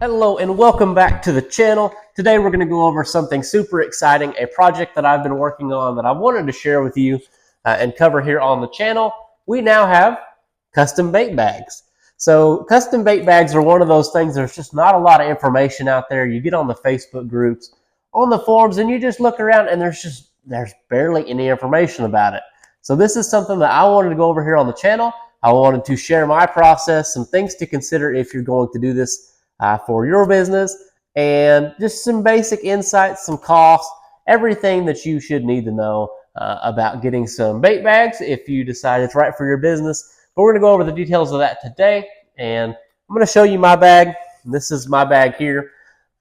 Hello and welcome back to the channel. Today we're going to go over something super exciting, a project that I've been working on that I wanted to share with you and cover here on the channel. We now have custom bait bags. So custom bait bags are one of those things, there's just not a lot of information out there. You get on the Facebook groups, on the forums, and you just look around and there's barely any information about it. So this is something that I wanted to go over here on the channel. I wanted to share my process, some things to consider if you're going to do this for your business, and just some basic insights, some costs, everything that you should need to know about getting some bait bags if you decide it's right for your business. But we're going to go over the details of that today, and I'm going to show you my bag. This is my bag here.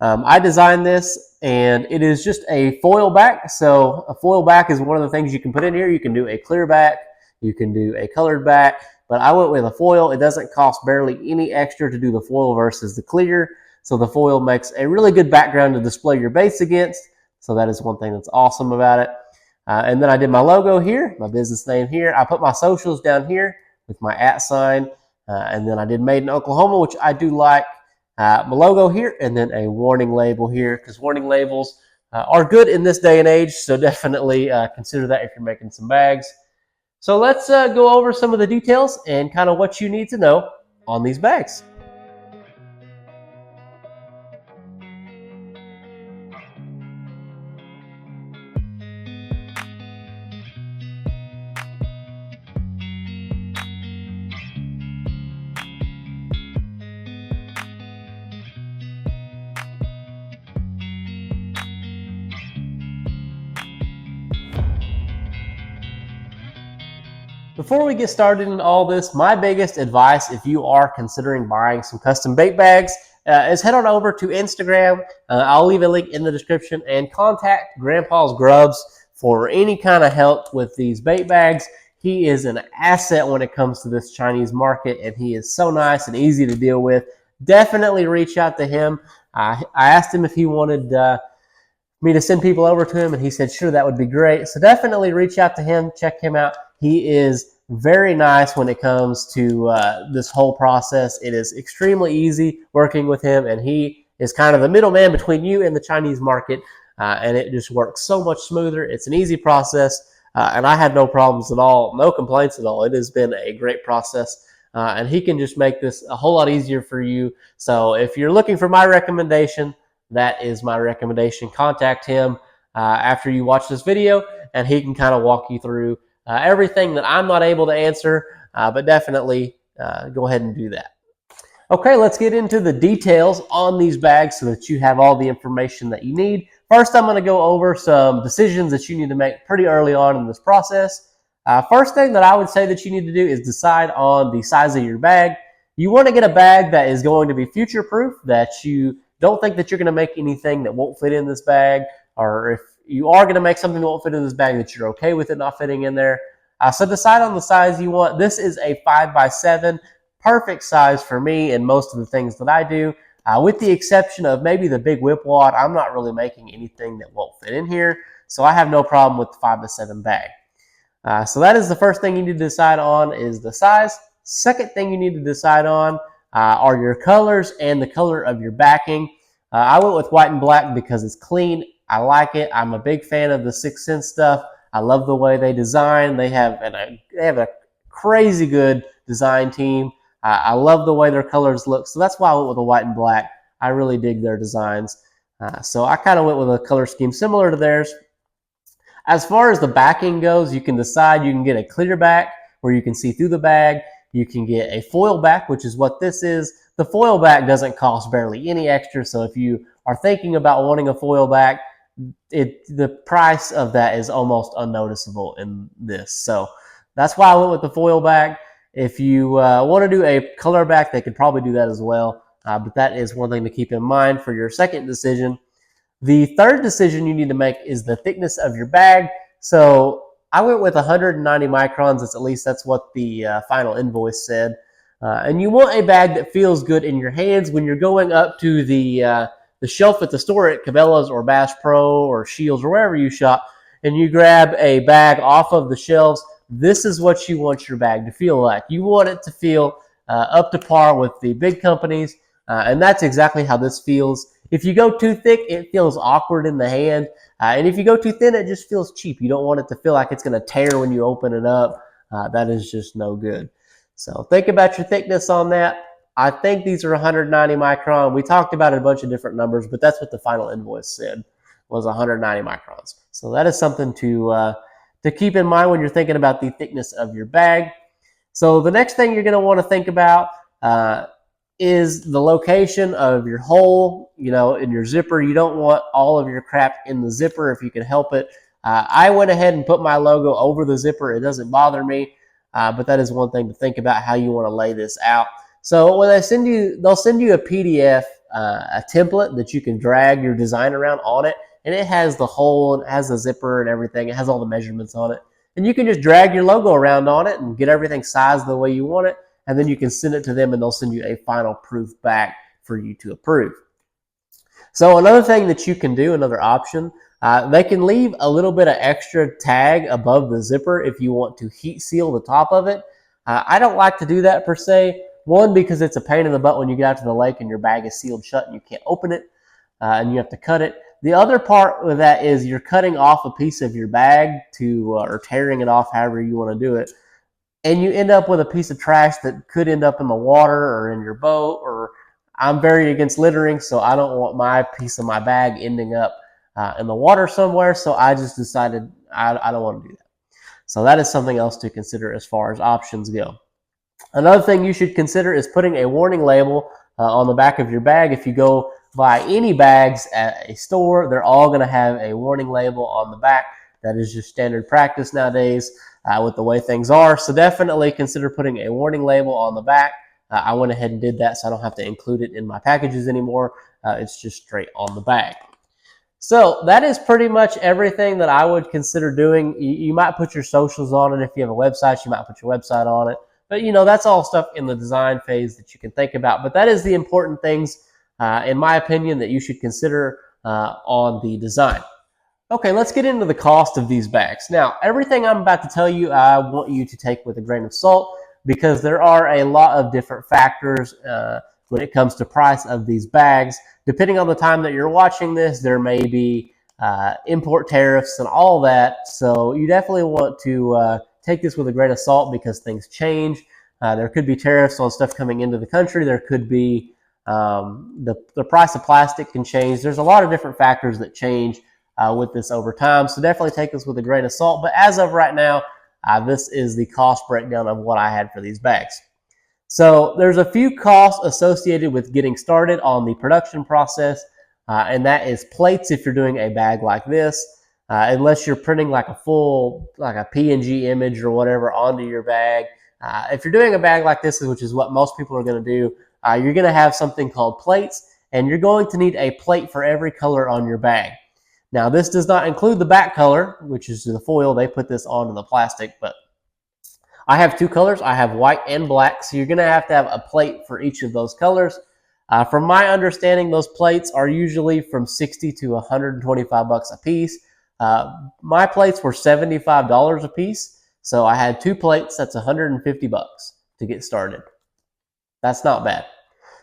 I designed this, and it is just a foil back. So a foil back is one of the things you can put in here. You can do a clear back, you can do a colored back, but I went with a foil. It doesn't cost barely any extra to do the foil versus the clear. So the foil makes a really good background to display your baits against. So that is one thing that's awesome about it. And then I did my logo here, my business name here. I put my socials down here with my @ sign. And then I did Made in Oklahoma, which I do like. My logo here, and then a warning label here, because warning labels are good in this day and age. So definitely consider that if you're making some bags. So let's go over some of the details and kind of what you need to know on these bags. Before we get started in all this, my biggest advice if you are considering buying some custom bait bags is head on over to Instagram. I'll leave a link in the description, and contact Grandpa's Grubs for any kind of help with these bait bags. He is an asset when it comes to this Chinese market, and he is so nice and easy to deal with. Definitely reach out to him. I asked him if he wanted me to send people over to him, and he said sure, that would be great. So definitely reach out to him, check him out. He is very nice when it comes to this whole process. It is extremely easy working with him, and he is kind of the middleman between you and the Chinese market, and it just works so much smoother. It's an easy process, and I had no problems at all, no complaints at all. It has been a great process, and he can just make this a whole lot easier for you. So if you're looking for my recommendation, that is my recommendation. Contact him after you watch this video, and he can kind of walk you through everything that I'm not able to answer, but definitely go ahead and do that. Okay, let's get into the details on these bags so that you have all the information that you need. First, I'm going to go over some decisions that you need to make pretty early on in this process. First thing that I would say that you need to do is decide on the size of your bag. You want to get a bag that is going to be future-proof, that you don't think that you're going to make anything that won't fit in this bag, or if you are going to make something that won't fit in this bag, that you're okay with it not fitting in there. So decide on the size you want. This is a 5x7, perfect size for me and most of the things that I do. With the exception of maybe the big whip wad, I'm not really making anything that won't fit in here, so I have no problem with the 5x7 bag. So that is the first thing you need to decide on, is the size. Second thing you need to decide on are your colors and the color of your backing. I went with white and black because it's clean. I like it. I'm a big fan of the 6th Sense stuff. I love the way they design. They have a crazy good design team. I love the way their colors look, so that's why I went with the white and black. I really dig their designs. So I kind of went with a color scheme similar to theirs. As far as the backing goes, you can decide. You can get a clear back where you can see through the bag. You can get a foil back, which is what this is. The foil back doesn't cost barely any extra, so if you are thinking about wanting a foil back, the price of that is almost unnoticeable in this. So that's why I went with the foil back. If you want to do a color back, they could probably do that as well, but that is one thing to keep in mind for your second decision. The third decision you need to make is the thickness of your bag. So I went with 190 microns. At least that's what the final invoice said. And you want a bag that feels good in your hands when you're going up to the shelf at the store at Cabela's or Bass Pro or Shields or wherever you shop, and you grab a bag off of the shelves. This is what you want your bag to feel like. You want it to feel up to par with the big companies. And that's exactly how this feels. If you go too thick, it feels awkward in the hand. And if you go too thin, it just feels cheap. You don't want it to feel like it's going to tear when you open it up. That is just no good. So think about your thickness on that. I think these are 190 micron. We talked about a bunch of different numbers, but that's what the final invoice said, was 190 microns. So that is something to keep in mind when you're thinking about the thickness of your bag. So the next thing you're going to want to think about is the location of your hole, in your zipper. You don't want all of your crap in the zipper if you can help it. I went ahead and put my logo over the zipper. It doesn't bother me, but that is one thing to think about, how you want to lay this out. So when they'll send you a PDF, a template that you can drag your design around on it, and it has the hole and it has the zipper and everything. It has all the measurements on it, and you can just drag your logo around on it and get everything sized the way you want it, and then you can send it to them and they'll send you a final proof back for you to approve. So another thing that you can do, another option, they can leave a little bit of extra tag above the zipper if you want to heat seal the top of it. I don't like to do that per se. One, because it's a pain in the butt when you get out to the lake and your bag is sealed shut and you can't open it, and you have to cut it. The other part of that is you're cutting off a piece of your bag or tearing it off, however you want to do it, and you end up with a piece of trash that could end up in the water or in your boat. Or I'm very against littering, so I don't want my piece of my bag ending up in the water somewhere. So I just decided I don't want to do that. So that is something else to consider as far as options go. Another thing you should consider is putting a warning label on the back of your bag. If you go buy any bags at a store, they're all going to have a warning label on the back. That is just standard practice nowadays with the way things are. So definitely consider putting a warning label on the back. I went ahead and did that, so I don't have to include it in my packages anymore. It's just straight on the bag. So that is pretty much everything that I would consider doing. You might put your socials on it. If you have a website, you might put your website on it. But, that's all stuff in the design phase that you can think about. But that is the important things, in my opinion, that you should consider on the design. Okay, let's get into the cost of these bags. Now, everything I'm about to tell you, I want you to take with a grain of salt, because there are a lot of different factors when it comes to price of these bags. Depending on the time that you're watching this, there may be import tariffs and all that. So you definitely want to take this with a grain of salt, because things change. There could be tariffs on stuff coming into the country. There could be the price of plastic can change. There's a lot of different factors that change with this over time. So definitely take this with a grain of salt. But as of right now, this is the cost breakdown of what I had for these bags. So there's a few costs associated with getting started on the production process, and that is plates if you're doing a bag like this. Unless you're printing like a PNG image or whatever onto your bag. If you're doing a bag like this, which is what most people are going to do, you're going to have something called plates, and you're going to need a plate for every color on your bag. Now, this does not include the back color, which is the foil. They put this onto the plastic, but I have two colors. I have white and black, so you're going to have a plate for each of those colors. From my understanding, those plates are usually from $60 to $125 a piece. My plates were $75 a piece, so I had two plates. That's $150 to get started. That's not bad.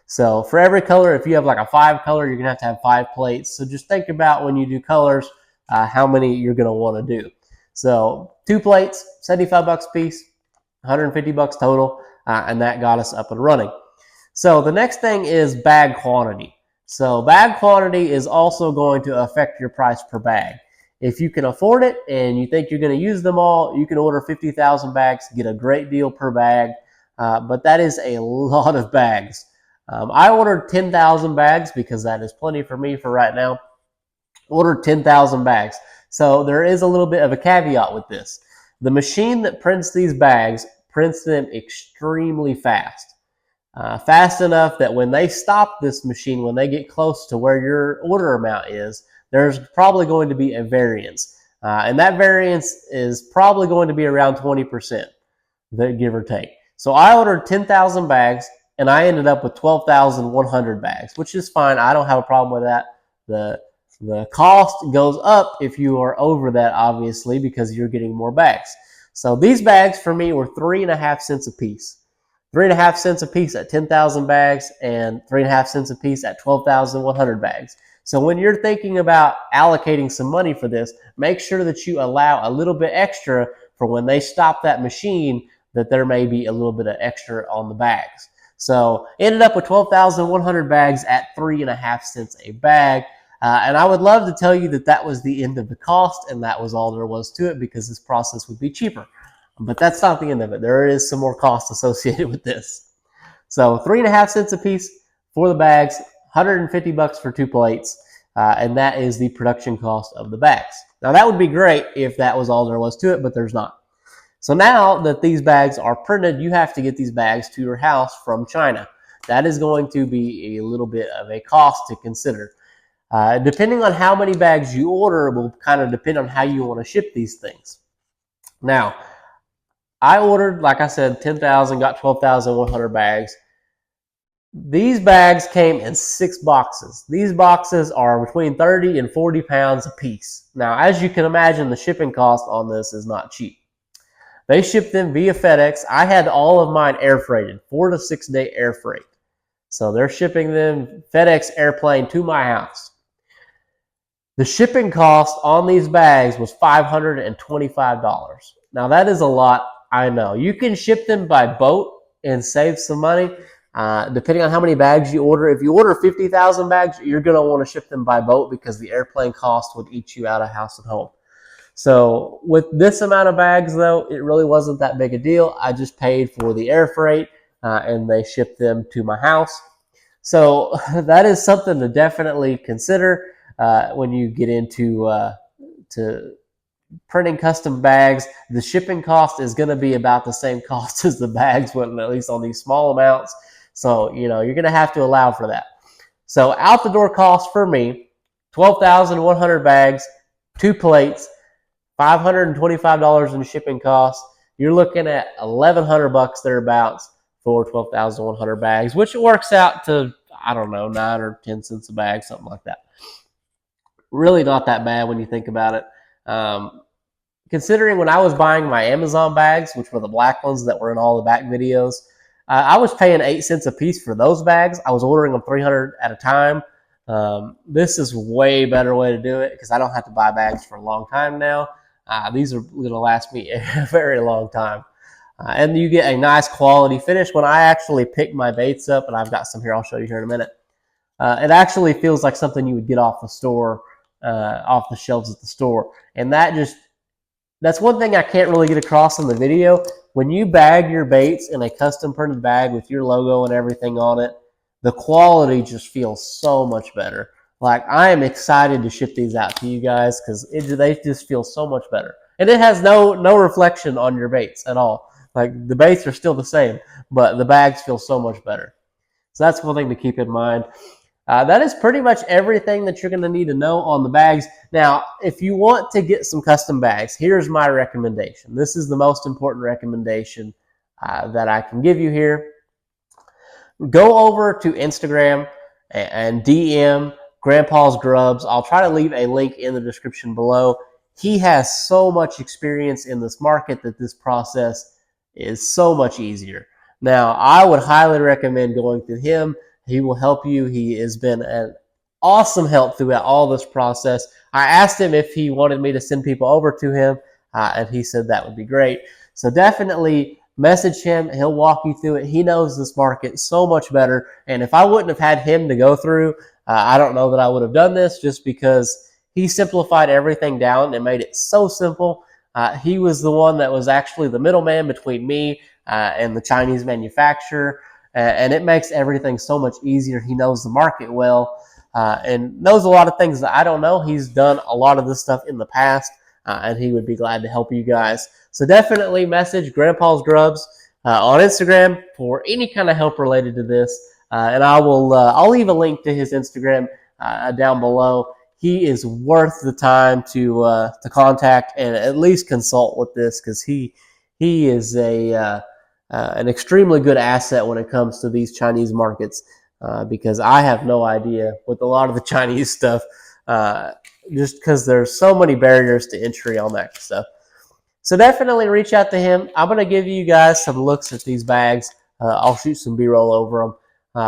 So for every color, if you have like a 5 color, you're gonna have 5 plates. So just think about when you do colors, how many you're gonna want to do. So 2 plates, $75 a piece, $150 total, and that got us up and running. So the next thing is bag quantity. So bag quantity is also going to affect your price per bag. If you can afford it and you think you're going to use them all, you can order 50,000 bags, get a great deal per bag, but that is a lot of bags. I ordered 10,000 bags because that is plenty for me for right now. Ordered 10,000 bags. So there is a little bit of a caveat with this. The machine that prints these bags prints them extremely fast. Fast enough that when they stop this machine, when they get close to where your order amount is, there's probably going to be a variance. And that variance is probably going to be around 20%, give or take. So I ordered 10,000 bags, and I ended up with 12,100 bags, which is fine. I don't have a problem with that. The cost goes up if you are over that, obviously, because you're getting more bags. So these bags for me were 3.5 cents a piece. 3.5 cents a piece at 10,000 bags, and 3.5 cents a piece at 12,100 bags. So when you're thinking about allocating some money for this, make sure that you allow a little bit extra for when they stop that machine, that there may be a little bit of extra on the bags. So ended up with 12,100 bags at 3.5 cents a bag. And I would love to tell you that that was the end of the cost and that was all there was to it, because this process would be cheaper. But that's not the end of it. There is some more cost associated with this. So 3.5 cents a piece for the bags, 150 bucks for 2 plates, and that is the production cost of the bags. Now that would be great if that was all there was to it, but there's not. So now that these bags are printed, you have to get these bags to your house from China. That is going to be a little bit of a cost to consider. Depending on how many bags you order will kind of depend on how you want to ship these things. Now, I ordered, like I said, 10,000, got 12,100 bags. These bags came in 6 boxes. These boxes are between 30 and 40 pounds a piece. Now, as you can imagine, the shipping cost on this is not cheap. They shipped them via FedEx. I had all of mine air freighted, 4 to 6 day air freight. So they're shipping them FedEx airplane to my house. The shipping cost on these bags was $525. Now that is a lot, I know. You can ship them by boat and save some money, depending on how many bags you order. If you order 50,000 bags, you're going to want to ship them by boat because the airplane cost would eat you out of house and home. So with this amount of bags, though, it really wasn't that big a deal. I just paid for the air freight, and they shipped them to my house. So that is something to definitely consider when you get into to printing custom bags. The shipping cost is going to be about the same cost as the bags, at least on these small amounts. So, you know, you're going to have to allow for that. So out the door cost for me, 12,100 bags, 2 plates, $525 in shipping costs. You're looking at 1,100 bucks thereabouts for 12,100 bags, which works out to, I don't know, 9 or 10 cents a bag, something like that. Really not that bad when you think about it. Considering when I was buying my Amazon bags, which were the black ones that were in all the back videos, I was paying 8 cents a piece for those bags. I was ordering them 300 at a time. This is a way better way to do it because I don't have to buy bags for a long time now. These are going to last me a very long time. And you get a nice quality finish. When I actually pick my baits up, and I've got some here, I'll show you here in a minute, it actually feels like something you would get off the store, off the shelves at the store. And that's one thing I can't really get across in the video. When you bag your baits in a custom printed bag with your logo and everything on it, the quality just feels so much better. Like, I am excited to ship these out to you guys because they just feel so much better. And it has no reflection on your baits at all. Like, the baits are still the same, but the bags feel so much better. So that's one thing to keep in mind. That is pretty much everything that you're going to need to know on the bags. Now, if you want to get some custom bags, here's my recommendation. This is the most important recommendation that I can give you here. Go over to Instagram and DM Grandpa's Grubs. I'll try to leave a link in the description below. He has so much experience in this market that this process is so much easier. Now, I would highly recommend going to him. He will help you. He has been an awesome help throughout all this process. I asked him if he wanted me to send people over to him, and he said that would be great. So definitely message him. He'll walk you through it. He knows this market so much better. And if I wouldn't have had him to go through, I don't know that I would have done this, just because he simplified everything down and made it so simple. He was the one that was actually the middleman between me and the Chinese manufacturer. And it makes everything so much easier. He knows the market well and knows a lot of things that I don't know. He's done a lot of this stuff in the past, and he would be glad to help you guys. So definitely message Grandpa's Grubs on Instagram for any kind of help related to this. And I'll leave a link to his Instagram down below. He is worth the time to contact and at least consult with this, because he is an extremely good asset when it comes to these Chinese markets, because I have no idea with a lot of the Chinese stuff, just because there's so many barriers to entry on that stuff. So definitely reach out to him. I'm going to give you guys some looks at these bags I'll shoot some B-roll over them.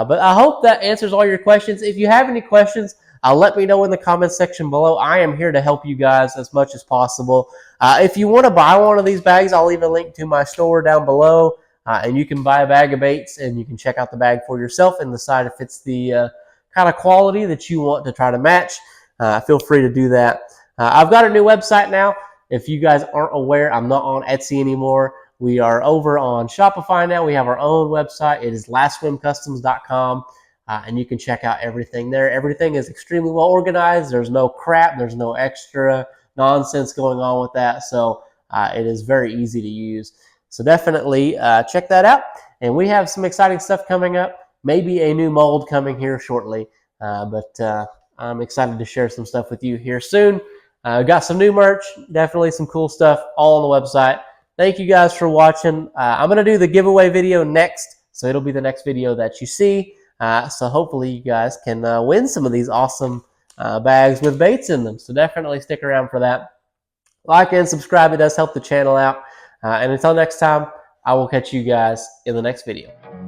But I hope that answers all your questions. If you have any questions, let me know in the comments section below. I am here to help you guys as much as possible. If you want to buy one of these bags, I'll leave a link to my store down below, and you can buy a bag of baits and you can check out the bag for yourself and decide if it's the kind of quality that you want to try to match. Feel free to do that. I've got a new website now. If you guys aren't aware, I'm not on Etsy anymore. We are over on Shopify now. We have our own website. It is Lastswimcustoms.com, and you can check out everything there. Everything is extremely well organized. There's no crap. There's no extra nonsense going on with that. So it is very easy to use. So definitely check that out. And we have some exciting stuff coming up. Maybe a new mold coming here shortly. But I'm excited to share some stuff with you here soon. Got some new merch. Definitely some cool stuff all on the website. Thank you guys for watching. I'm going to do the giveaway video next. So it'll be the next video that you see. So hopefully you guys can win some of these awesome bags with baits in them. So definitely stick around for that. Like and subscribe. It does help the channel out. And until next time, I will catch you guys in the next video.